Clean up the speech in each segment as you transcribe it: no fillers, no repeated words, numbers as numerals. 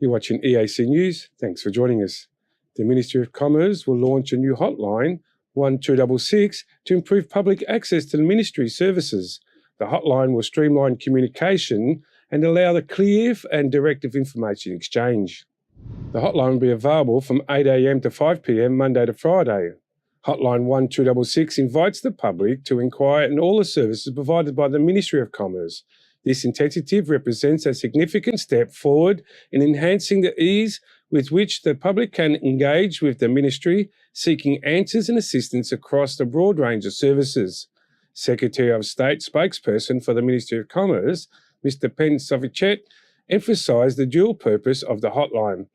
You're watching EAC News. Thanks for joining us. The Ministry of Commerce will launch a new hotline, 1266, to improve public access to the ministry services. The hotline will streamline communication and allow the clear and directive information exchange. The hotline will be available from 8 a.m. to 5 p.m. Monday to Friday. Hotline 1266 invites the public to inquire on all the services provided by the Ministry of Commerce. This initiative represents a significant step forward in enhancing the ease with which the public can engage with the Ministry, seeking answers and assistance across a broad range of services. Secretary of State spokesperson for the Ministry of Commerce, Mr. Pen Savichet, emphasised the dual purpose of the hotline: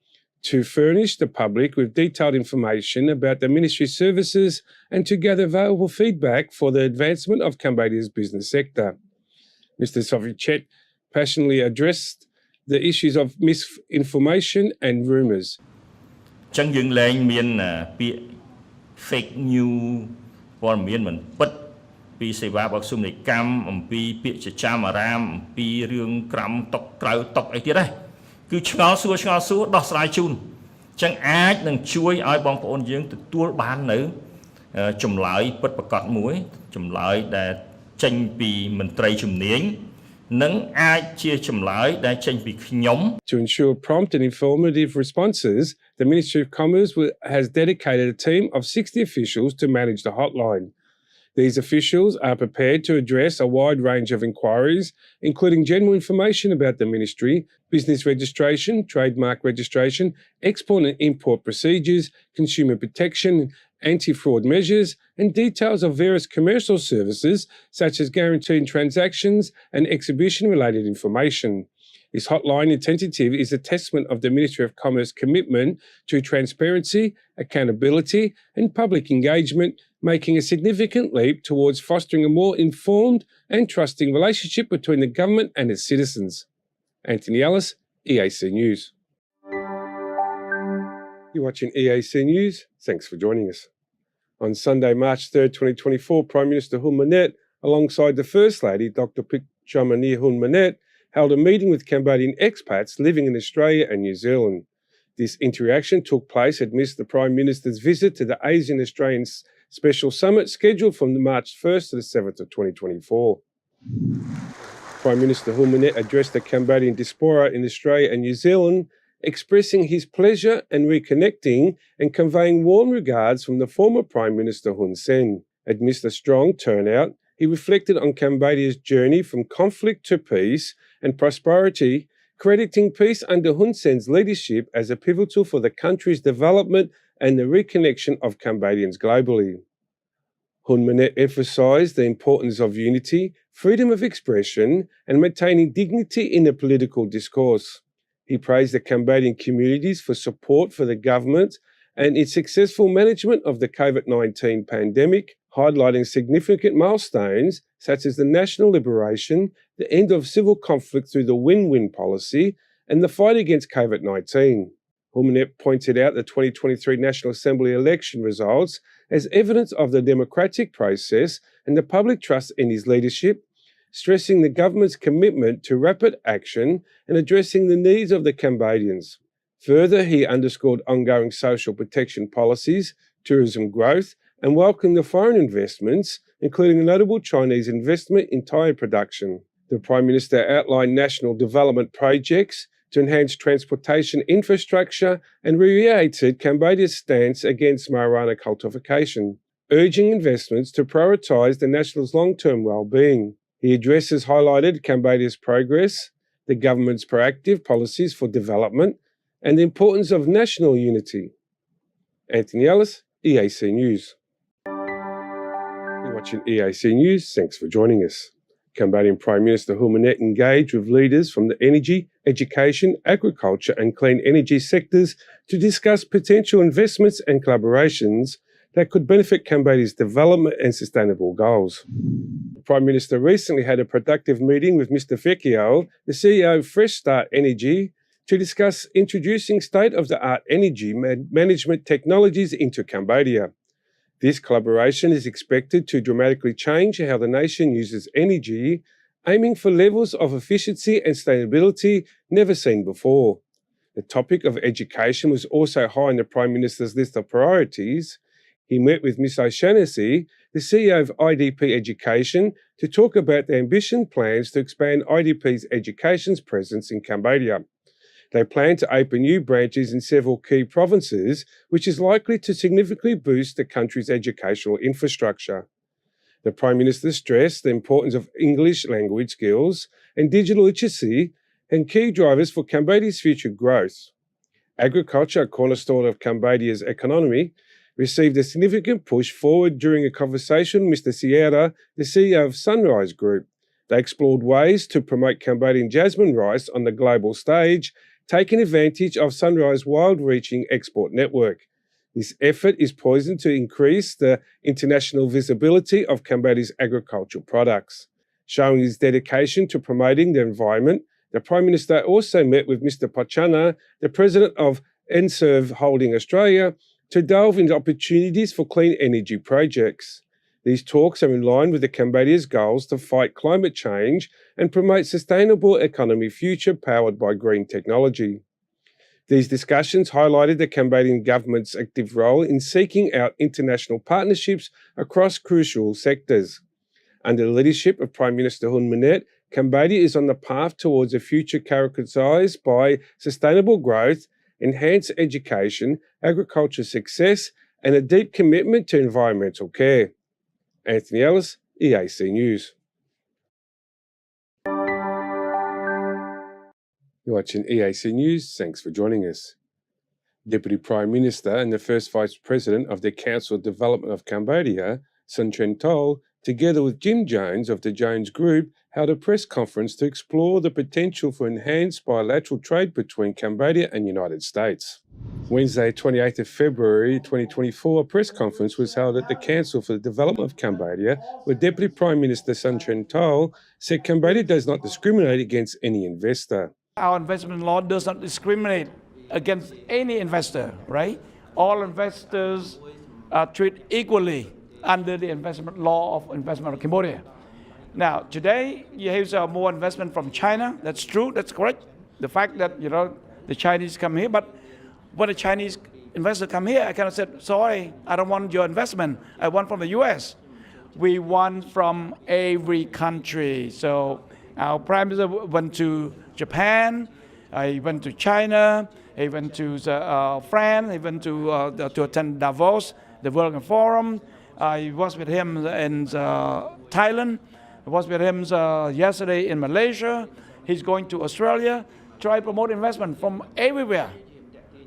to furnish the public with detailed information about the Ministry services and to gather valuable feedback for the advancement of Cambodia's business sector. Mr. Savichet passionately addressed the issues of misinformation and rumours. ចឹងយើងលែងមានពាក្យ fake news ព័ត៌មានមិនពិតពីសេវាបកសុំនីកម្មអំពីពាក្យចចាមអារាមអំពីរឿងក្រំតុកក្រៅតុកអីទៀតទេគឺឆ្ងល់សួរដោះស្រាយជូនចឹងអាចនឹងជួយឲ្យបងប្អូនយើងទទួលបាននៅចម្លើយពិតប្រាកដមួយចម្លើយដែលចេញពីមន្ត្រីជំនាញ To ensure prompt and informative responses, the Ministry of Commerce has dedicated a team of 60 officials to manage the hotline. These officials are prepared to address a wide range of inquiries, including general information about the Ministry, business registration, trademark registration, export and import procedures, consumer protection, anti-fraud measures, and details of various commercial services such as guaranteed transactions and exhibition-related information. This hotline initiative is a testament of the Ministry of Commerce commitment to transparency, accountability, and public engagement, making a significant leap towards fostering a more informed and trusting relationship between the government and its citizens. Anthony Ellis, EAC News. You're watching EAC News. Thanks for joining us. On Sunday, March 3rd, 2024, Prime Minister Hun Manet, alongside the First Lady, Dr. Pichamani Hun Manet, held a meeting with Cambodian expats living in Australia and New Zealand. This interaction took place amidst the Prime Minister's visit to the Asian Australian Special Summit scheduled from March 1st to the 7th of 2024. Prime Minister Hun Manet addressed the Cambodian diaspora in Australia and New Zealand, expressing his pleasure and reconnecting and conveying warm regards from the former Prime Minister Hun Sen. Amidst a strong turnout, he reflected on Cambodia's journey from conflict to peace and prosperity, crediting peace under Hun Sen's leadership as a pivotal for the country's development and the reconnection of Cambodians globally. Hun Manet emphasised the importance of unity, freedom of expression, and maintaining dignity in the political discourse. He praised the Cambodian communities for support for the government and its successful management of the COVID-19 pandemic, highlighting significant milestones such as the national liberation, the end of civil conflict through the win-win policy, and the fight against COVID-19. Hun Manet pointed out the 2023 National Assembly election results as evidence of the democratic process and the public trust in his leadership, stressing the government's commitment to rapid action and addressing the needs of the Cambodians. Further, he underscored ongoing social protection policies, tourism growth, and welcomed the foreign investments, including a notable Chinese investment in tyre production. The Prime Minister outlined national development projects to enhance transportation infrastructure and reiterated Cambodia's stance against marijuana cultivation, urging investments to prioritise the national's long-term well-being. The addresses highlighted Cambodia's progress, the government's proactive policies for development, and the importance of national unity. Anthony Ellis, EAC News. You're watching EAC News. Thanks for joining us. Cambodian Prime Minister Hun Manet engaged with leaders from the energy, education, agriculture and clean energy sectors to discuss potential investments and collaborations that could benefit Cambodia's development and sustainable goals. The Prime Minister recently had a productive meeting with Mr. Fekio, the CEO of Fresh Start Energy, to discuss introducing state-of-the-art energy management technologies into Cambodia. This collaboration is expected to dramatically change how the nation uses energy, aiming for levels of efficiency and sustainability never seen before. The topic of education was also high on the Prime Minister's list of priorities. He met with Ms. O'Shannessy, the CEO of IDP Education, to talk about the ambitious plans to expand IDP's education's presence in Cambodia. They plan to open new branches in several key provinces, which is likely to significantly boost the country's educational infrastructure. The Prime Minister stressed the importance of English language skills and digital literacy and key drivers for Cambodia's future growth. Agriculture, a cornerstone of Cambodia's economy, received a significant push forward during a conversation with Mr. Sierra, the CEO of Sunrise Group. They explored ways to promote Cambodian jasmine rice on the global stage, taking advantage of Sunrise's wide-reaching export network. This effort is poised to increase the international visibility of Cambodia's agricultural products. Showing his dedication to promoting the environment, the Prime Minister also met with Mr. Pachana, the President of Enserve Holding Australia, to delve into opportunities for clean energy projects. These talks are in line with the Cambodia's goals to fight climate change and promote sustainable economy future powered by green technology. These discussions highlighted the Cambodian government's active role in seeking out international partnerships across crucial sectors. Under the leadership of Prime Minister Hun Manet, Cambodia is on the path towards a future characterized by sustainable growth, enhanced education, agriculture success, and a deep commitment to environmental care. Anthony Ellis, EAC News. You're watching EAC News. Thanks for joining us. Deputy Prime Minister and the first Vice President of the Council of Development of Cambodia, Sun Chen Tol, together with Jim Jones of the Jones Group, held a press conference to explore the potential for enhanced bilateral trade between Cambodia and the United States. Wednesday, 28th of February 2024, a press conference was held at the Council for the Development of Cambodia, where Deputy Prime Minister Sun Chen Tol said Cambodia does not discriminate against any investor. Our investment law does not discriminate against any investor, right? All investors are treated equally under the investment law of investment of Cambodia. Now, today, you have more investment from China. That's true, that's correct. The fact that, the Chinese come here, but when a Chinese investor come here, I cannot say, sorry, I don't want your investment. I want from the US. We want from every country. So our Prime Minister went to Japan, he went to China, he went to France, he went to attend Davos, the World Economic Forum. I was with him in Thailand. I was with him yesterday in Malaysia. He's going to Australia, try to promote investment from everywhere,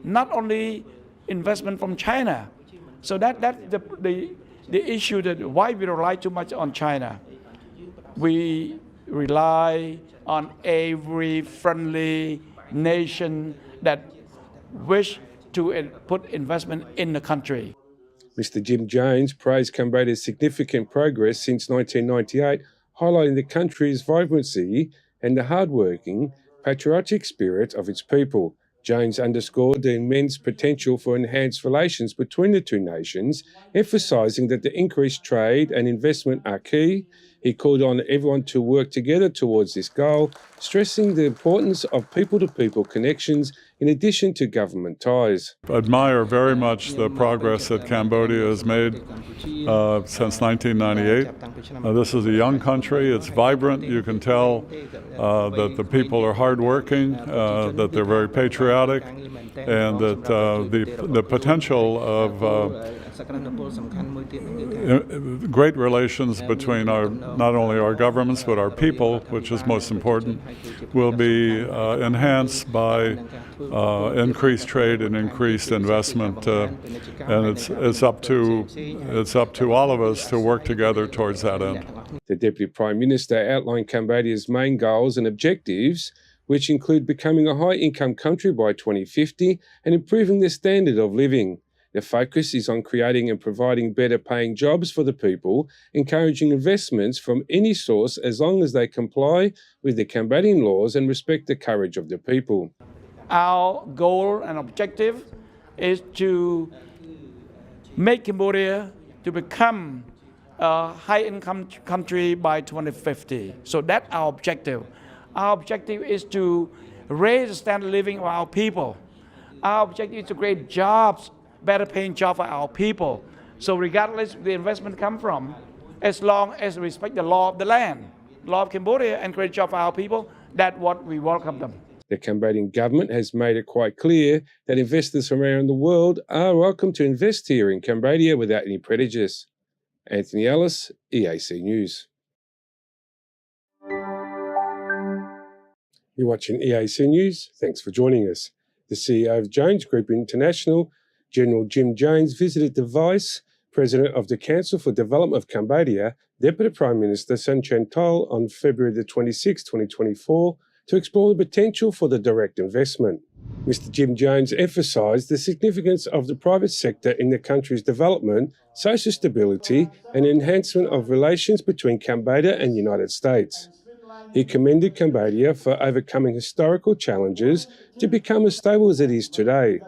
not only investment from China. So that's the issue, that why we rely too much on China. We rely on every friendly nation that wish to put investment in the country. Mr. Jim Jones praised Cambodia's significant progress since 1998, highlighting the country's vibrancy and the hardworking, patriotic spirit of its people. Jones underscored the immense potential for enhanced relations between the two nations, emphasising that the increased trade and investment are key. He called on everyone to work together towards this goal, stressing the importance of people-to-people connections in addition to government ties. I admire very much the progress that Cambodia has made since 1998. This is a young country, it's vibrant, you can tell that the people are hardworking, that they're very patriotic, and that the potential of great relations between not only our governments but our people, which is most important, will be enhanced by increased trade and increased investment, and it's up to all of us to work together towards that end. The Deputy Prime Minister outlined Cambodia's main goals and objectives, which include becoming a high-income country by 2050 and improving their standard of living. The focus is on creating and providing better-paying jobs for the people, encouraging investments from any source as long as they comply with the Cambodian laws and respect the courage of the people. Our goal and objective is to make Cambodia to become a high-income country by 2050. So that's our objective. Our objective is to raise the standard of living of our people. Our objective is to create jobs, better paying jobs for our people. So regardless where the investment come from, as long as we respect the law of the land, law of Cambodia, and create jobs for our people, that's what we welcome them. The Cambodian government has made it quite clear that investors from around the world are welcome to invest here in Cambodia without any prejudice. Anthony Ellis, EAC News. You're watching EAC News. Thanks for joining us. The CEO of Jones Group International, General Jim Jones, visited the Vice President of the Council for Development of Cambodia, Deputy Prime Minister Sun Chantal, on February the 26, 2024, to explore the potential for the direct investment. Mr. Jim Jones emphasised the significance of the private sector in the country's development, social stability and enhancement of relations between Cambodia and the United States. He commended Cambodia for overcoming historical challenges to become as stable as it is today.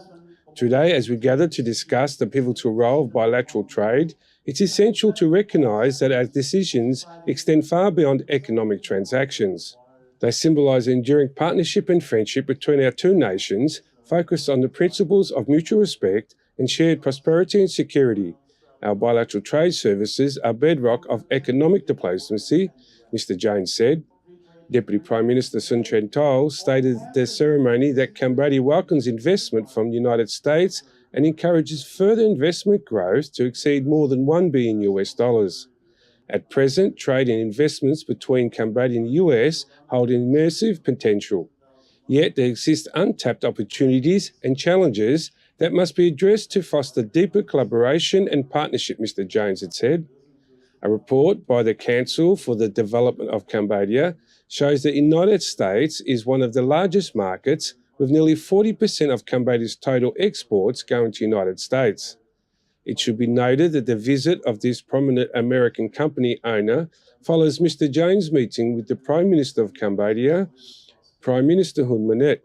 Today, as we gather to discuss the pivotal role of bilateral trade, it's essential to recognise that our decisions extend far beyond economic transactions. They symbolise enduring partnership and friendship between our two nations, focused on the principles of mutual respect and shared prosperity and security. Our bilateral trade services are bedrock of economic diplomacy, Mr. Jones said. Deputy Prime Minister Sun Chantal stated at the ceremony that Cambodia welcomes investment from the United States and encourages further investment growth to exceed more than $1 billion. At present, trade and investments between Cambodia and the US hold immersive potential. Yet there exist untapped opportunities and challenges that must be addressed to foster deeper collaboration and partnership, Mr. Jones had said. A report by the Council for the Development of Cambodia shows that the United States is one of the largest markets, with nearly 40% of Cambodia's total exports going to the United States. It should be noted that the visit of this prominent American company owner follows Mr. Jones' meeting with the Prime Minister of Cambodia, Prime Minister Hun Manet,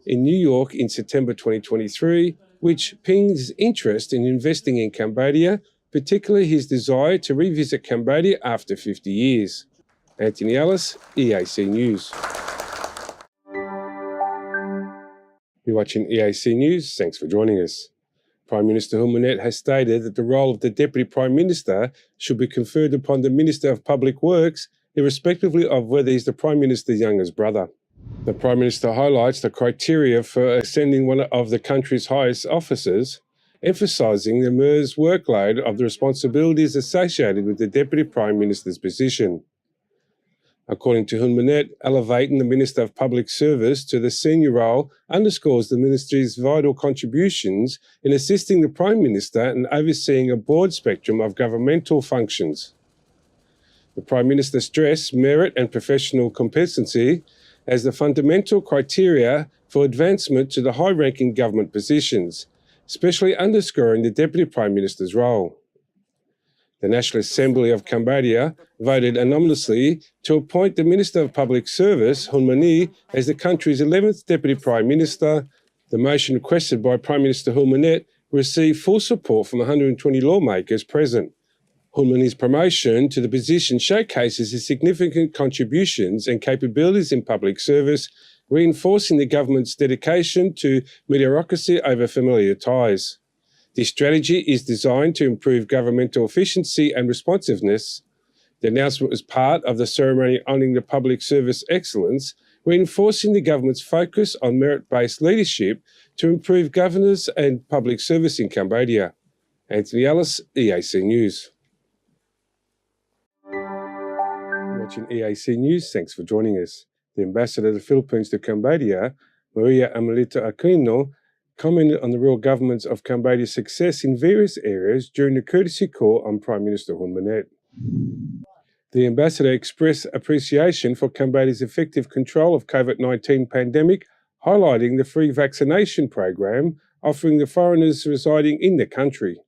in New York in September 2023, which piqued his interest in investing in Cambodia, particularly his desire to revisit Cambodia after 50 years. Anthony Ellis, EAC News. You're watching EAC News. Thanks for joining us. Prime Minister Hun Manet has stated that the role of the Deputy Prime Minister should be conferred upon the Minister of Public Works, irrespectively of whether he's the Prime Minister's youngest brother. The Prime Minister highlights the criteria for ascending one of the country's highest officers, emphasising the MER's workload of the responsibilities associated with the Deputy Prime Minister's position. According to Hun Manet, elevating the Minister of Public Service to the senior role underscores the Ministry's vital contributions in assisting the Prime Minister and overseeing a broad spectrum of governmental functions. The Prime Minister stressed merit and professional competency as the fundamental criteria for advancement to the high-ranking government positions, especially underscoring the Deputy Prime Minister's role. The National Assembly of Cambodia voted unanimously to appoint the Minister of Public Service, Hun Manet, as the country's 11th Deputy Prime Minister. The motion requested by Prime Minister Hun Manet received full support from 120 lawmakers present. Hun Manet's promotion to the position showcases his significant contributions and capabilities in public service, reinforcing the government's dedication to meritocracy over familiar ties. This strategy is designed to improve governmental efficiency and responsiveness. The announcement was part of the ceremony honouring the public service excellence, reinforcing the government's focus on merit-based leadership to improve governance and public service in Cambodia. Anthony Ellis, EAC News. You're watching EAC News. Thanks for joining us. The Ambassador of the Philippines to Cambodia, Maria Amelita Aquino, commented on the royal governments of Cambodia's success in various areas during the courtesy call on Prime Minister Hun Manet. The ambassador expressed appreciation for Cambodia's effective control of COVID-19 pandemic, highlighting the free vaccination program offering the foreigners residing in the country.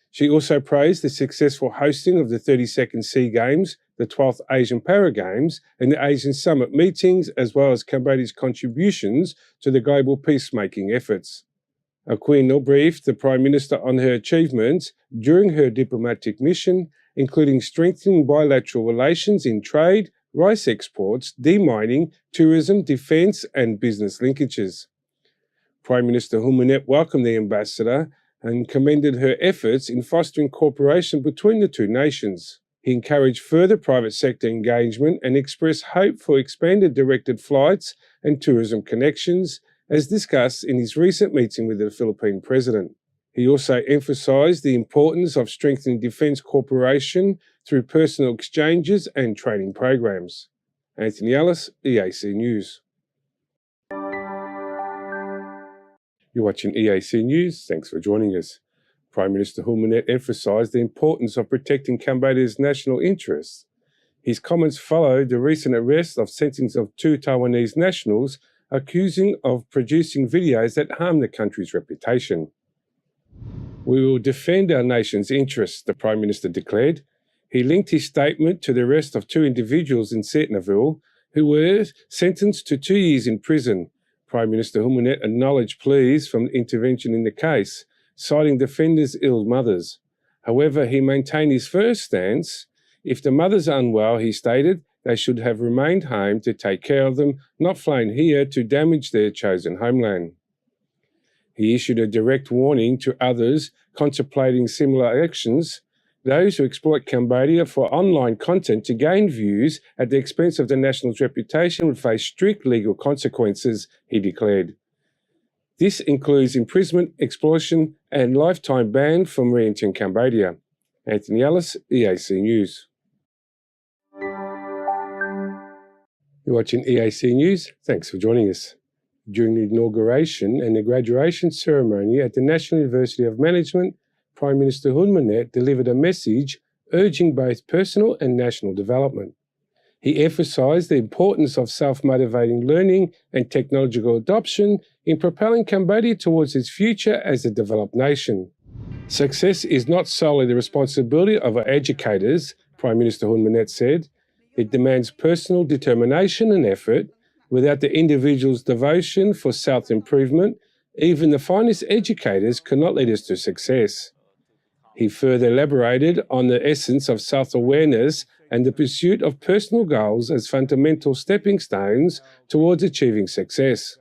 She also praised the successful hosting of the 32nd SEA Games, the 12th Asian Para Games, and the Asian Summit meetings, as well as Cambodia's contributions to the global peacemaking efforts. Aquino briefed the Prime Minister on her achievements during her diplomatic mission, including strengthening bilateral relations in trade, rice exports, demining, tourism, defence and business linkages. Prime Minister Hun Manet welcomed the ambassador and commended her efforts in fostering cooperation between the two nations. He encouraged further private sector engagement and expressed hope for expanded directed flights and tourism connections, as discussed in his recent meeting with the Philippine President. He also emphasised the importance of strengthening defence cooperation through personal exchanges and training programs. Anthony Ellis, EAC News. You're watching EAC News. Thanks for joining us. Prime Minister Hun Manet emphasised the importance of protecting Cambodia's national interests. His comments followed the recent arrest of sentencing of 2 Taiwanese nationals accusing of producing videos that harm the country's reputation. We will defend our nation's interests, the Prime Minister declared. He linked his statement to the arrest of 2 individuals in Setnaville who were sentenced to 2 years in prison. Prime Minister Hun Manet acknowledged pleas from intervention in the case, citing defenders' ill mothers. However, he maintained his first stance. If the mothers are unwell, he stated, they should have remained home to take care of them, not flown here to damage their chosen homeland. He issued a direct warning to others contemplating similar actions. Those who exploit Cambodia for online content to gain views at the expense of the national's reputation would face strict legal consequences, he declared. This includes imprisonment, expulsion, and lifetime ban from re-entering Cambodia. Anthony Ellis, EAC News. You're watching EAC News. Thanks for joining us. During the inauguration and the graduation ceremony at the National University of Management, Prime Minister Hun Manet delivered a message urging both personal and national development. He emphasised the importance of self-motivating learning and technological adoption in propelling Cambodia towards its future as a developed nation. Success is not solely the responsibility of our educators, Prime Minister Hun Manet said. It demands personal determination and effort. Without the individual's devotion for self-improvement, even the finest educators cannot lead us to success. He further elaborated on the essence of self-awareness and the pursuit of personal goals as fundamental stepping stones towards achieving success.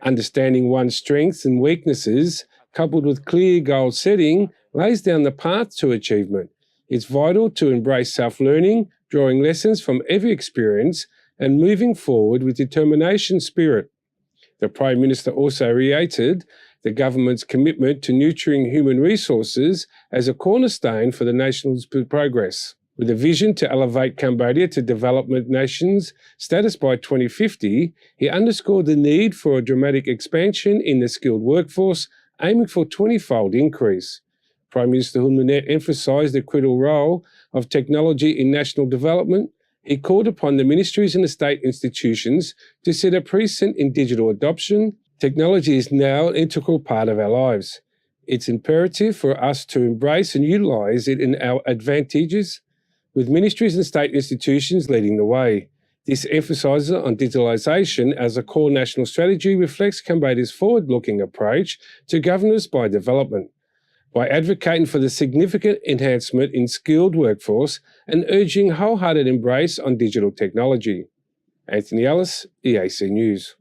Understanding one's strengths and weaknesses, coupled with clear goal setting, lays down the path to achievement. It's vital to embrace self-learning, drawing lessons from every experience and moving forward with determination spirit. The Prime Minister also reiterated the government's commitment to nurturing human resources as a cornerstone for the nation's progress. With a vision to elevate Cambodia to development nation's status by 2050, he underscored the need for a dramatic expansion in the skilled workforce, aiming for a 20-fold increase. Prime Minister Hun Manet emphasised the critical role of technology in national development. He called upon the ministries and the state institutions to set a precedent in digital adoption. Technology is now an integral part of our lives. It's imperative for us to embrace and utilise it in our advantages, with ministries and state institutions leading the way. This emphasis on digitalisation as a core national strategy reflects Cambodia's forward-looking approach to governance by development. By advocating for the significant enhancement in skilled workforce and urging wholehearted embrace on digital technology. Anthony Ellis, EAC News.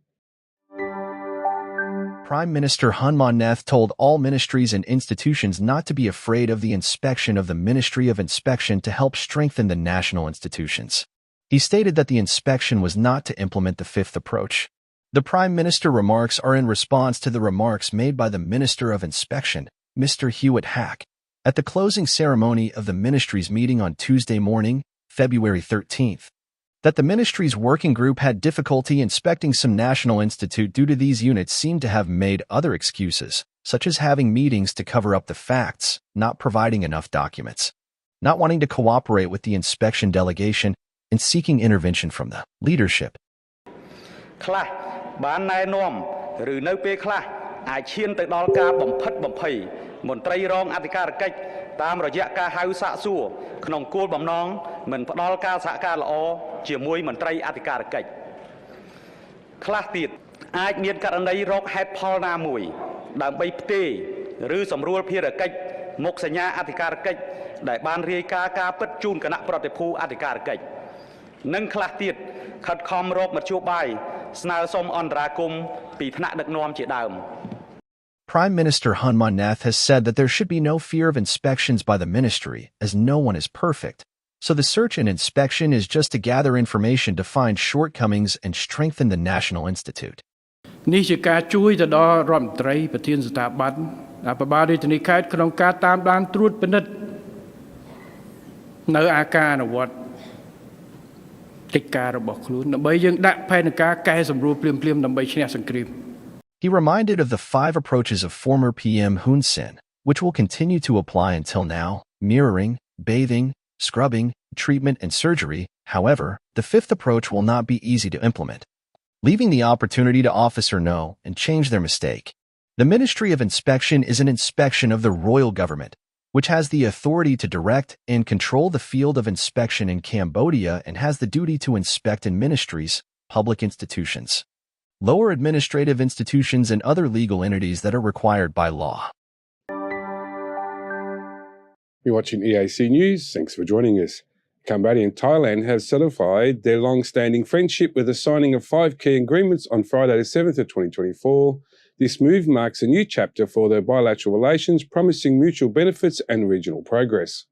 Prime Minister Hun Manet told all ministries and institutions not to be afraid of the inspection of the Ministry of Inspection to help strengthen the national institutions. He stated that the inspection was not to implement the fifth approach. The Prime Minister remarks are in response to the remarks made by the Minister of Inspection, Mr. Hewitt Hack, at the closing ceremony of the ministry's meeting on Tuesday morning, February 13th, that the ministry's working group had difficulty inspecting some national institute due to these units seem to have made other excuses, such as having meetings to cover up the facts, not providing enough documents, not wanting to cooperate with the inspection delegation, and seeking intervention from the leadership. អាចឈានទៅដល់ការបំផិតបំភ័យមន្ត្រីរងអធិការកិច្ចតាមរយៈការហៅសាកសួរក្នុងគោលបំណងមិនផ្ដល់ការសហការល្អជាមួយមន្ត្រីអធិការកិច្ចខ្លះទៀតអាចមានករណីរកហេតុផលណាមួយដើម្បីផ្ទេរឬសម្រួលភារកិច្ចមុខសញ្ញាអធិការកិច្ចដែលបានរាយការណ៍ការពិតជូនគណៈប្រតិភូអធិការកិច្ច និងខ្លះទៀតខិតខំរកមធ្យោបាយស្នើសុំអន្តរាគមន៍ពីថ្នាក់ដឹកនាំជាដើម Prime Minister Hun Manet has said that there should be no fear of inspections by the ministry, as no one is perfect. So the search and inspection is just to gather information to find shortcomings and strengthen the National Institute. នេះជាការជួយទៅដល់រដ្ឋមន្ត្រីប្រធានស្ថាប័នអភិបាលរាជធានីខេត្តក្នុងការតាមដានត្រួតពិនិត្យនៅអាការអនុវត្តកិច្ចការរបស់ខ្លួនដើម្បីយើងដាក់ផែនការកែសម្រួលភ្លាមៗដើម្បីឈ្នះសង្គ្រាម He reminded of the 5 approaches of former PM Hun Sen, which will continue to apply until now: mirroring, bathing, scrubbing, treatment, and surgery. However, the 5th approach will not be easy to implement, leaving the opportunity to officer know and change their mistake. The Ministry of Inspection is an inspection of the royal government, which has the authority to direct and control the field of inspection in Cambodia and has the duty to inspect in ministries, public institutions, lower administrative institutions, and other legal entities that are required by law. You're watching EAC News. Thanks for joining us. Cambodia and Thailand have solidified their long-standing friendship with the signing of 5 key agreements on Friday the 7th of 2024. This move marks a new chapter for their bilateral relations, promising mutual benefits and regional progress.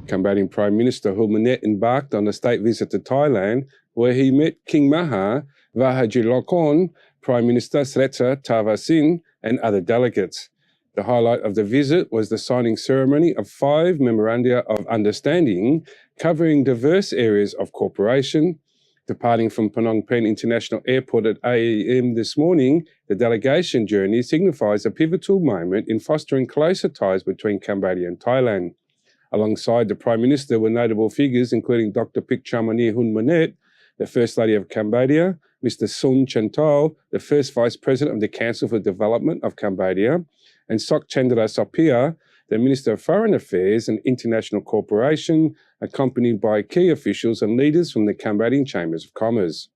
Cambodian Prime Minister Hun Manet embarked on a state visit to Thailand, where he met King Maha Vajiralongkorn, Prime Minister Srettha Thavisin, and other delegates. The highlight of the visit was the signing ceremony of 5 memoranda of understanding covering diverse areas of cooperation. Departing from Phnom Penh International Airport at 8 a.m. this morning, the delegation journey signifies a pivotal moment in fostering closer ties between Cambodia and Thailand. Alongside the Prime Minister were notable figures including Dr. Pick Chamanir Hun Manet, the First Lady of Cambodia, Mr. Sun Chantal, the First Vice President of the Council for Development of Cambodia, and Sok Chandra Sopia, the Minister of Foreign Affairs and International Cooperation, accompanied by key officials and leaders from the Cambodian Chambers of Commerce.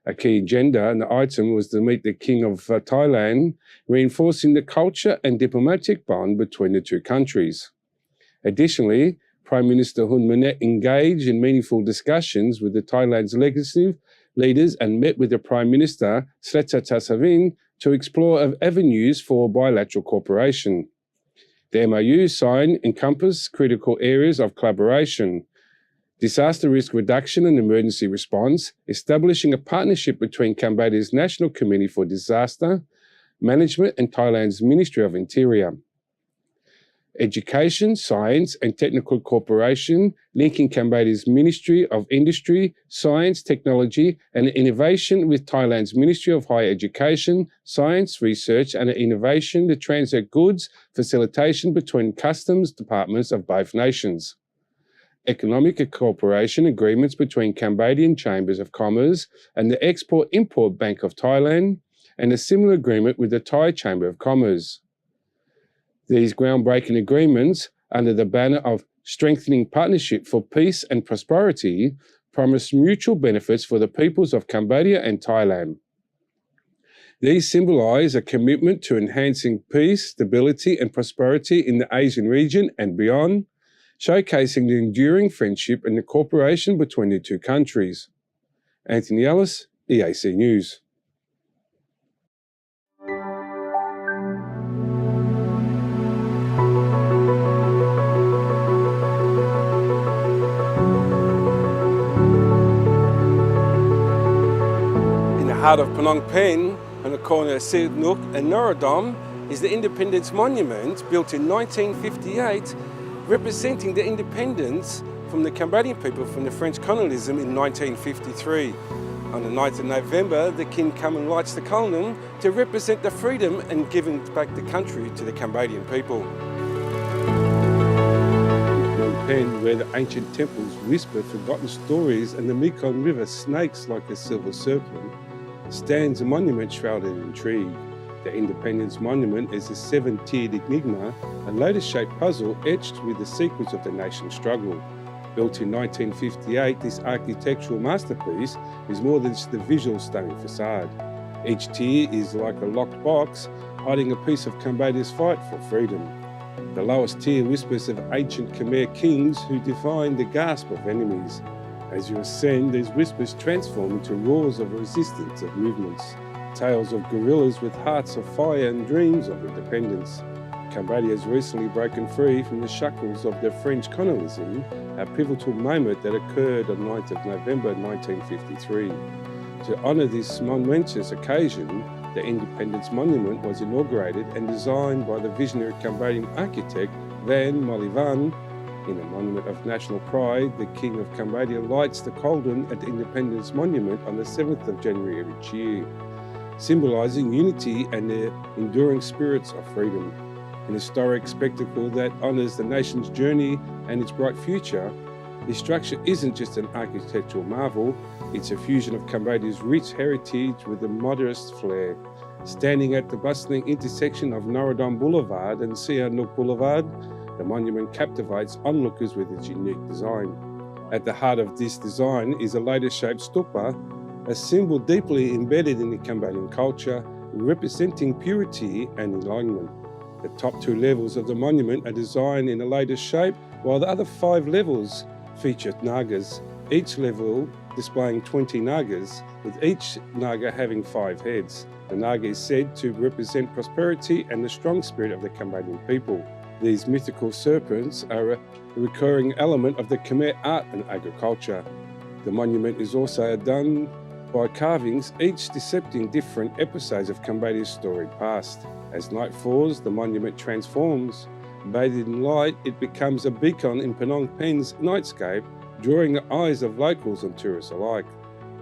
A key agenda and the item was to meet the King of Thailand, reinforcing the culture and diplomatic bond between the two countries. Additionally, Prime Minister Hun Manet engaged in meaningful discussions with the Thailand's legislative leaders and met with the Prime Minister Srettha Thavisin to explore avenues for bilateral cooperation. The MOU signed encompass critical areas of collaboration: disaster risk reduction and emergency response, establishing a partnership between Cambodia's National Committee for Disaster Management and Thailand's Ministry of Interior. Education, science and technical cooperation, linking Cambodia's Ministry of Industry, Science, Technology and Innovation with Thailand's Ministry of Higher Education, Science, Research and Innovation to transit goods, facilitation between customs departments of both nations. Economic cooperation agreements between Cambodian Chambers of Commerce and the Export-Import Bank of Thailand, and a similar agreement with the Thai Chamber of Commerce. These groundbreaking agreements, under the banner of Strengthening Partnership for Peace and Prosperity, promise mutual benefits for the peoples of Cambodia and Thailand. These symbolize a commitment to enhancing peace, stability and prosperity in the Asian region and beyond, showcasing the enduring friendship and the cooperation between the two countries. Anthony Ellis, EAC News. Heart of Phnom Penh, on the corner of Sihanouk and Norodom, is the Independence Monument, built in 1958, representing the independence from the Cambodian people from the French colonialism in 1953. On the 9th of November, the King comes and lights the column to represent the freedom and giving back the country to the Cambodian people. Phnom Penh, where the ancient temples whisper forgotten stories and the Mekong River snakes like a silver serpent, stands a monument shrouded in intrigue. The Independence Monument is a 7-tiered enigma, a lotus-shaped puzzle etched with the secrets of the nation's struggle. Built in 1958, this architectural masterpiece is more than just a visual stunning facade. Each tier is like a locked box, hiding a piece of Cambodia's fight for freedom. The lowest tier whispers of ancient Khmer kings who defined the gasp of enemies. As you ascend, these whispers transform into roars of resistance, of movements, tales of guerrillas with hearts of fire and dreams of independence. Cambodia has recently broken free from the shackles of the French colonialism, a pivotal moment that occurred on 9th of November 1953. To honour this momentous occasion, the Independence Monument was inaugurated and designed by the visionary Cambodian architect Van Molivan. In a monument of national pride, the King of Cambodia lights the cauldron at the Independence Monument on the 7th of January of each year, symbolising unity and the enduring spirits of freedom. An historic spectacle that honours the nation's journey and its bright future. This structure isn't just an architectural marvel, it's a fusion of Cambodia's rich heritage with a modernist flair. Standing at the bustling intersection of Norodom Boulevard and Sihanouk Boulevard, the monument captivates onlookers with its unique design. At the heart of this design is a ladder-shaped stupa, a symbol deeply embedded in the Cambodian culture, representing purity and enlightenment. The top 2 levels of the monument are designed in a ladder shape, while the other 5 levels feature nagas, each level displaying 20 nagas, with each naga having 5 heads. The naga is said to represent prosperity and the strong spirit of the Cambodian people. These mythical serpents are a recurring element of the Khmer art and agriculture. The monument is also done by carvings, each depicting different episodes of Cambodia's storied past. As night falls, the monument transforms. Bathed in light, it becomes a beacon in Phnom Penh's nightscape, drawing the eyes of locals and tourists alike.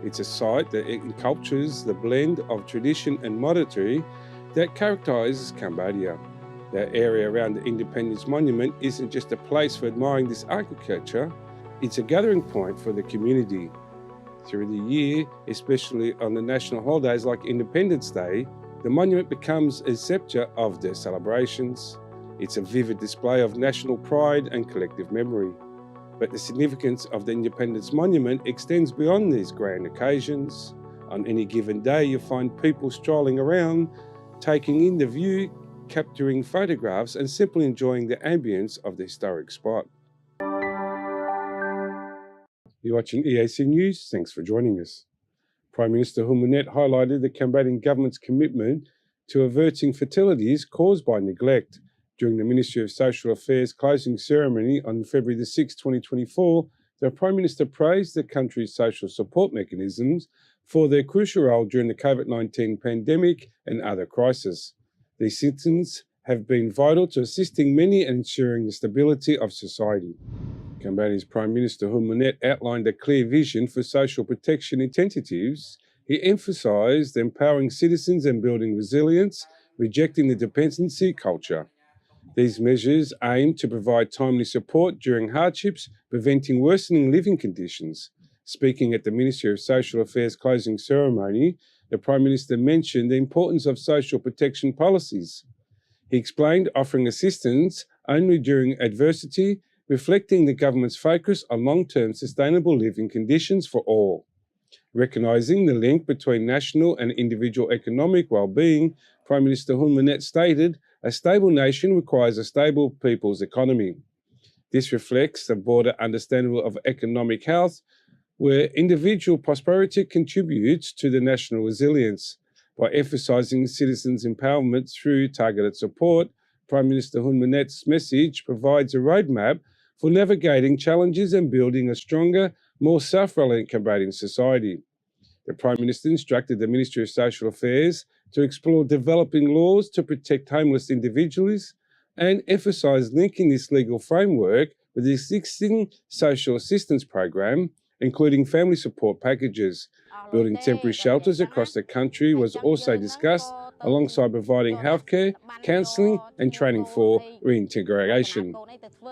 It's a site that encultures the blend of tradition and modernity that characterises Cambodia. The area around the Independence Monument isn't just a place for admiring this architecture, it's a gathering point for the community. Through the year, especially on the national holidays like Independence Day, the monument becomes a sceptre of their celebrations. It's a vivid display of national pride and collective memory. But the significance of the Independence Monument extends beyond these grand occasions. On any given day, you find people strolling around, taking in the view, capturing photographs, and simply enjoying the ambience of the historic spot. You're watching EAC News. Thanks for joining us. Prime Minister Hun Manet highlighted the Cambodian government's commitment to averting fatalities caused by neglect. During the Ministry of Social Affairs closing ceremony on February 6, 2024, the Prime Minister praised the country's social support mechanisms for their crucial role during the COVID-19 pandemic and other crises. These systems have been vital to assisting many and ensuring the stability of society. Cambodia's Prime Minister Hun Manet outlined a clear vision for social protection initiatives. He emphasised empowering citizens and building resilience, rejecting the dependency culture. These measures aim to provide timely support during hardships, preventing worsening living conditions. Speaking at the Ministry of Social Affairs closing ceremony, the Prime Minister mentioned the importance of social protection policies. He explained offering assistance only during adversity, reflecting the government's focus on long-term sustainable living conditions for all. Recognising the link between national and individual economic well-being, Prime Minister Hun Manet stated, "A stable nation requires a stable people's economy." This reflects the broader understanding of economic health, where individual prosperity contributes to the national resilience. By emphasising citizens' empowerment through targeted support, Prime Minister Hun Manet's message provides a roadmap for navigating challenges and building a stronger, more self-reliant Cambodian society. The Prime Minister instructed the Ministry of Social Affairs to explore developing laws to protect homeless individuals and emphasise linking this legal framework with the existing social assistance program, including family support packages. Building temporary shelters across the country was also discussed, alongside providing healthcare, counselling and training for reintegration.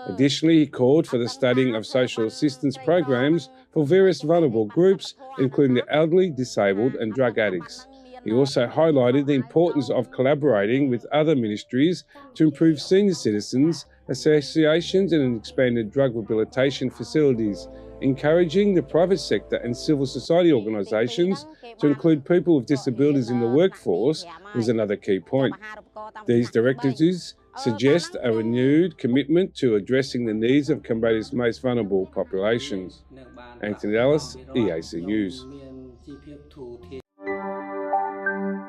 Additionally, he called for the studying of social assistance programs for various vulnerable groups, including the elderly, disabled and drug addicts. He also highlighted the importance of collaborating with other ministries to improve senior citizens, associations and expanded drug rehabilitation facilities, encouraging the private sector and civil society organisations to include people with disabilities in the workforce was another key point. These directives suggest a renewed commitment to addressing the needs of Cambodia's most vulnerable populations. Anthony Ellis, EAC News.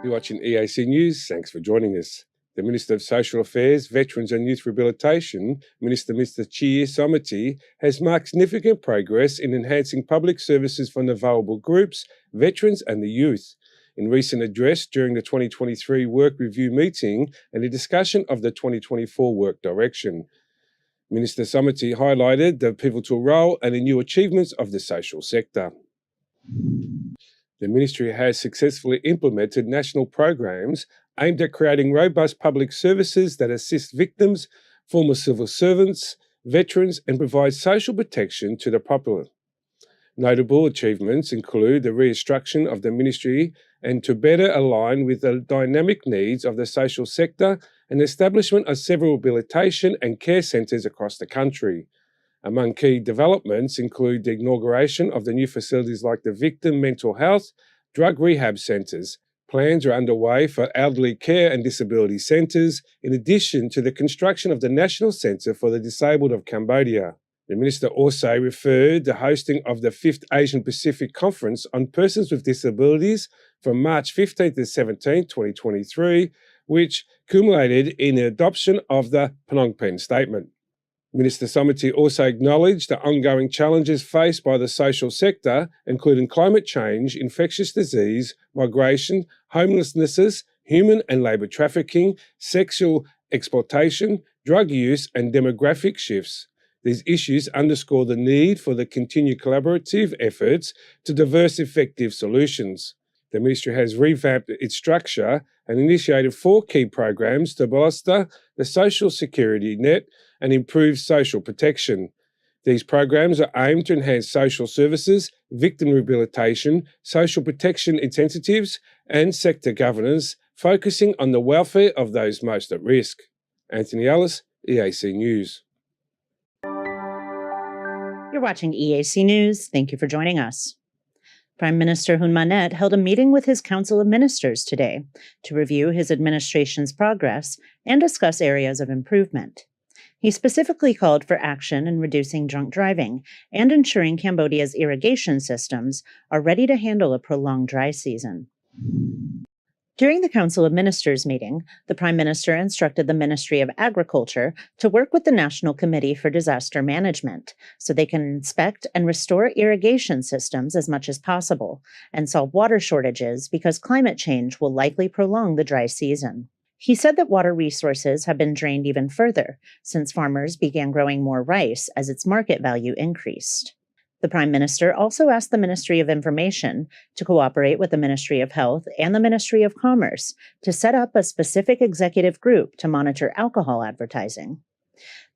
You're watching EAC News. Thanks for joining us. The Minister of Social Affairs, Veterans and Youth Rehabilitation, Minister Mr. Chie Samati, has marked significant progress in enhancing public services for vulnerable groups, veterans and the youth. In recent address during the 2023 Work Review meeting and a discussion of the 2024 Work Direction, Minister Samati highlighted the pivotal role and the new achievements of the social sector. The Ministry has successfully implemented national programs aimed at creating robust public services that assist victims, former civil servants, veterans, and provide social protection to the popular. Notable achievements include the restructuring of the Ministry and to better align with the dynamic needs of the social sector and the establishment of several rehabilitation and care centres across the country. Among key developments include the inauguration of the new facilities like the Victim Mental Health, Drug Rehab Centres. Plans are underway for elderly care and disability centres, in addition to the construction of the National Centre for the Disabled of Cambodia. The Minister also referred to the hosting of the 5th Asian Pacific Conference on Persons with Disabilities from March 15 to 17, 2023, which culminated in the adoption of the Phnom Penh Statement. Minister Samati also acknowledged the ongoing challenges faced by the social sector, including climate change, infectious disease, migration, homelessness, human and labour trafficking, sexual exploitation, drug use and demographic shifts. These issues underscore the need for the continued collaborative efforts to develop effective solutions. The Ministry has revamped its structure and initiated 4 key programs to bolster the social security net and improve social protection. These programs are aimed to enhance social services, victim rehabilitation, social protection incentives, and sector governance, focusing on the welfare of those most at risk. Anthony Ellis, EAC News. You're watching EAC News. Thank you for joining us. Prime Minister Hun Manet held a meeting with his Council of Ministers today to review his administration's progress and discuss areas of improvement. He specifically called for action in reducing drunk driving and ensuring Cambodia's irrigation systems are ready to handle a prolonged dry season. During the Council of Ministers meeting, the Prime Minister instructed the Ministry of Agriculture to work with the National Committee for Disaster Management so they can inspect and restore irrigation systems as much as possible and solve water shortages because climate change will likely prolong the dry season. He said that water resources have been drained even further since farmers began growing more rice as its market value increased. The Prime Minister also asked the Ministry of Information to cooperate with the Ministry of Health and the Ministry of Commerce to set up a specific executive group to monitor alcohol advertising.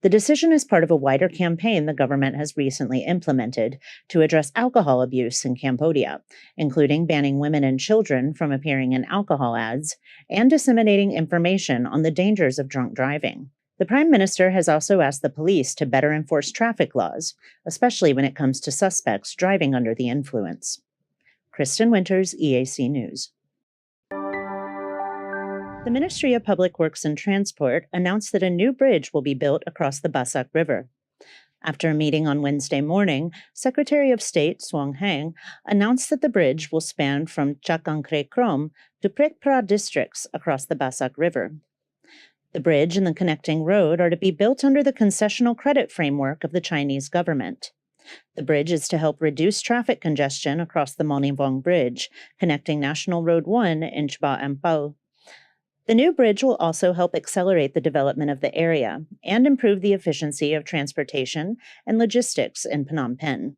The decision is part of a wider campaign the government has recently implemented to address alcohol abuse in Cambodia, including banning women and children from appearing in alcohol ads and disseminating information on the dangers of drunk driving. The Prime Minister has also asked the police to better enforce traffic laws, especially when it comes to suspects driving under the influence. Kristen Winters, EAC News. The Ministry of Public Works and Transport announced that a new bridge will be built across the Basak River. After a meeting on Wednesday morning, Secretary of State Suong Hang announced that the bridge will span from Chakangkre Krom to Prek Pra districts across the Basak River. The bridge and the connecting road are to be built under the concessional credit framework of the Chinese government. The bridge is to help reduce traffic congestion across the Monivong Bridge, connecting National Road 1 in Chba Ampao. The new bridge will also help accelerate the development of the area and improve the efficiency of transportation and logistics in Phnom Penh.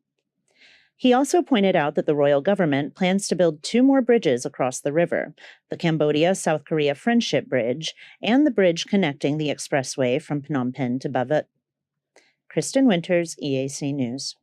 He also pointed out that the royal government plans to build 2 more bridges across the river, the Cambodia-South Korea Friendship Bridge and the bridge connecting the expressway from Phnom Penh to Bavet. Kristen Winters, EAC News.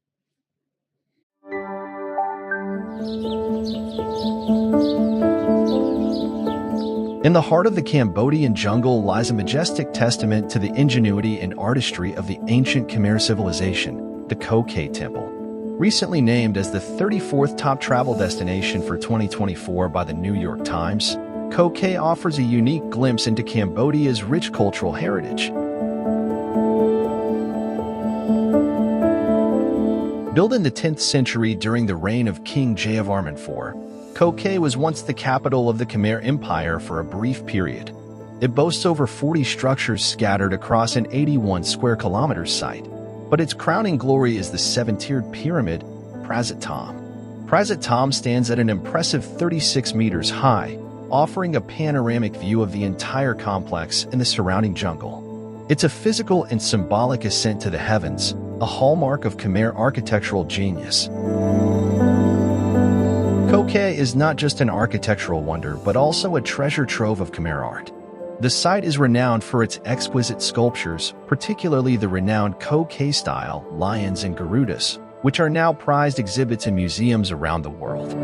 In the heart of the Cambodian jungle lies a majestic testament to the ingenuity and artistry of the ancient Khmer civilization, the Ko Khe Temple. Recently named as the 34th top travel destination for 2024 by the New York Times, Ko Khe offers a unique glimpse into Cambodia's rich cultural heritage. Built in the 10th century during the reign of King Jayavarman IV, Koke was once the capital of the Khmer Empire for a brief period. It boasts over 40 structures scattered across an 81 square kilometers site, but its crowning glory is the seven-tiered pyramid, Prasat Thom. Prasat Thom stands at an impressive 36 meters high, offering a panoramic view of the entire complex and the surrounding jungle. It's a physical and symbolic ascent to the heavens, a hallmark of Khmer architectural genius. Koke is not just an architectural wonder, but also a treasure trove of Khmer art. The site is renowned for its exquisite sculptures, particularly the renowned Koke-style lions and Garudas, which are now prized exhibits in museums around the world.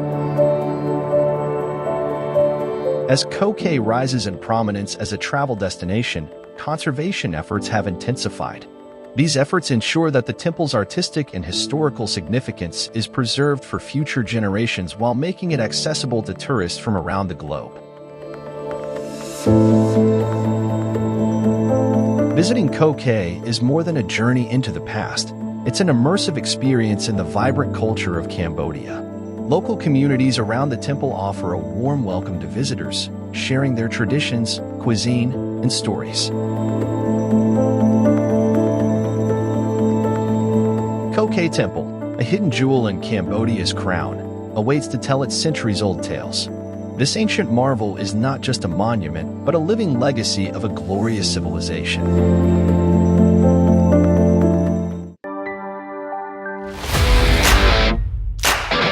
As Koke rises in prominence as a travel destination, conservation efforts have intensified. These efforts ensure that the temple's artistic and historical significance is preserved for future generations while making it accessible to tourists from around the globe. Visiting Koke is more than a journey into the past. It's an immersive experience in the vibrant culture of Cambodia. Local communities around the temple offer a warm welcome to visitors, sharing their traditions, cuisine, and stories. Koke Temple, a hidden jewel in Cambodia's crown, awaits to tell its centuries-old tales. This ancient marvel is not just a monument, but a living legacy of a glorious civilization.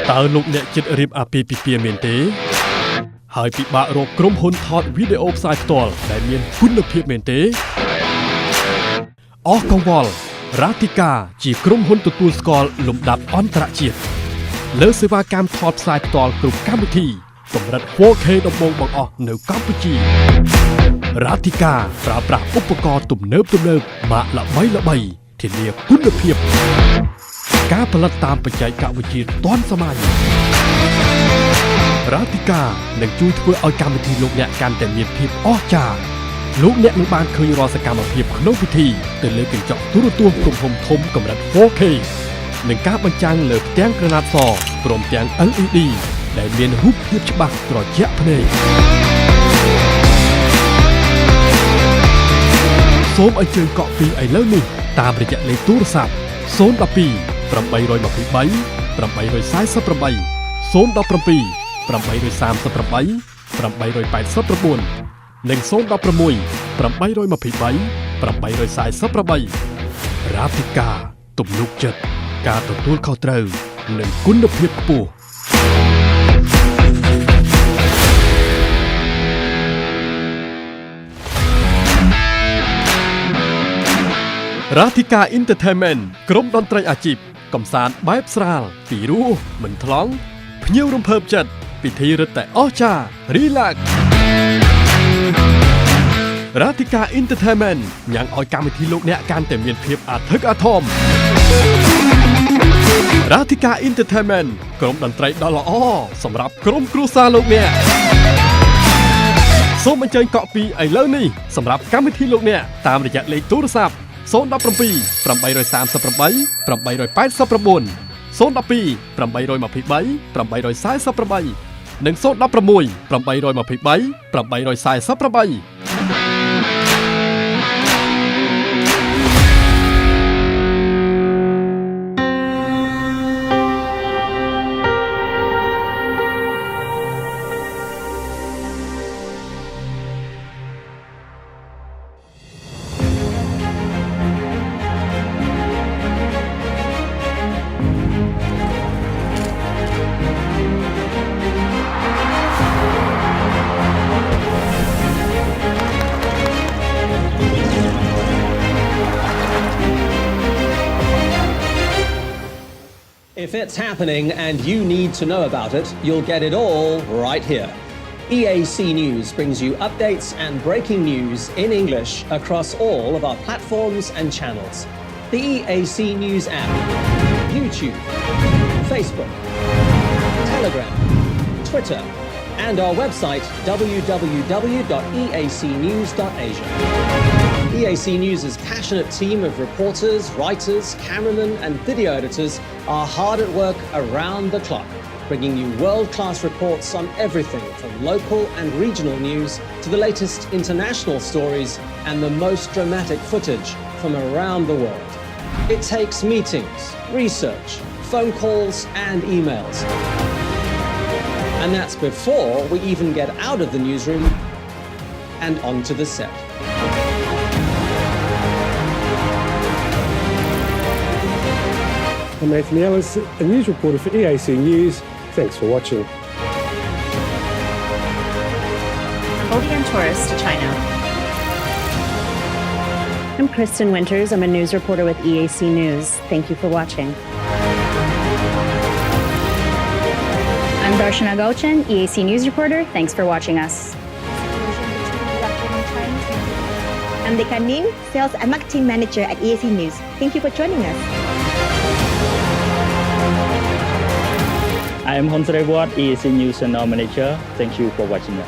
តើលោកអ្នកចិត្តរៀបអាពាហ៍ពិពាហ៍មែនទេហើយពិបាករកក្រុមហ៊ុនថតវីដេអូផ្សាយផ្ទាល់ដែលមានគុណភាពមែនទេអស់កង្វល់ Ratika ជាក្រុមហ៊ុនទទួលស្គាល់លំដាប់អន្តរជាតិលើសេវាកម្មថតផ្សាយផ្ទាល់គ្រប់កម្មវិធីកម្រិត 4K ដំបូងបង្អស់នៅកម្ពុជា Ratika ប្រើប្រាស់ឧបករណ៍ទំនើបម៉ាកល្បីៗធានាគុណភាពការផលិតតាមបច្ចេកវិទ្យាទាន់សម័យ Ratika នឹងជួយធ្វើឲ្យកម្មវិធីលោកអ្នកកាន់តែមានភាពអស្ចារ្យលោកអ្នកនឹងបានឃើញរាល់សកម្មភាពក្នុងពិធីទៅលើកញ្ចក់ទូរទស្សន៍ទំហំធំកម្រិត 4K និងការបញ្ចាំងលើផ្ទាំងក្រណាត់សព្រមទាំង LED ដែលមានរូបភាពច្បាស់ត្រជាក់ភ្នែកសូមអញ្ជើញកក់ពីឥឡូវនេះតាមរយៈលេខទូរស័ព្ទ 012 823 848 017 838 889 និង 016 823 848 Ratika ទំនុកចិត្តការទទួលខុសត្រូវនិងគុណភាពខ្ពស់ Ratika Entertainment ក្រុមតន្ត្រីអាជីពកំសាន្តបែបស្រាលពីរោះមិនថ្លង់ភ្ញៀវរំភើបចិត្តពិធីរឹតតែអស្ចារ្យ Relax Ratika Entertainment ញ៉ាំងឲ្យកម្មវិធីលោកអ្នកកាន់តែមានភាពអធិកអធម Ratika Entertainment ក្រុមតន្ត្រីដ៏ល្អសម្រាប់ក្រុមគ្រួសារលោកអ្នកសូមអញ្ជើញកក់ពីឥឡូវនេះសម្រាប់កម្មវិធីលោកអ្នកតាមរយៈលេខទូរស័ព្ទ 017 838 889 012 823 848 និង 016 823 848If it's happening and you need to know about it, you'll get it all right here. EAC News brings you updates and breaking news in English across all of our platforms and channels. The EAC News app, YouTube, Facebook, Telegram, Twitter, and our website www.eacnews.asia. EAC News' passionate team of reporters, writers, cameramen, and video editors are hard at work around the clock, bringing you world-class reports on everything from local and regional news to the latest international stories and the most dramatic footage from around the world. It takes meetings, research, phone calls, and emails. And that's before we even get out of the newsroom and onto the set. I'm Anthony Ellis, a news reporter for EAC News. Thanks for watching. Cambodian tourist to China. I'm Kristen Winters. I'm a news reporter with EAC News. Thank you for watching. I'm Darshana Gauchan, EAC News reporter. Thanks for watching us. I'm Dekha Nim, Sales and Marketing Manager at EAC News. Thank you for joining us. I am Honsray Watt, EAC News Channel Manager. Thank you for watching us.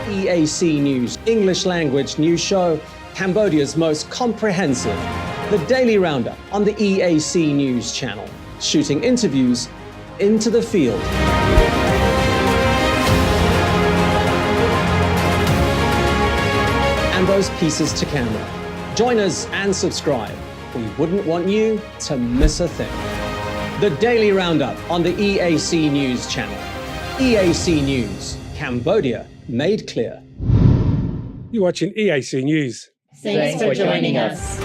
EAC News, English language news show, Cambodia's most comprehensive, the Daily Roundup on the EAC News channel, shooting interviews into the field. And those pieces to camera. Join us and subscribe. We wouldn't want you to miss a thing. The Daily Roundup on the EAC News channel. EAC News, Cambodia made clear. You're watching EAC News. Thanks for joining us.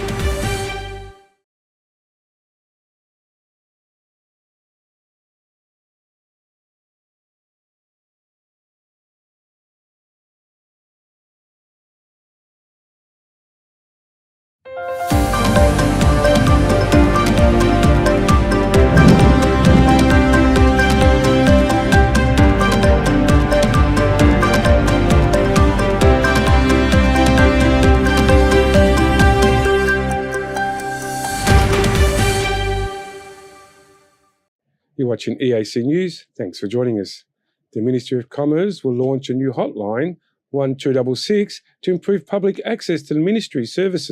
You're watching EAC News. Thanks for joining us. The Ministry of Commerce will launch a new hotline, 1266, to improve public access to the ministry services.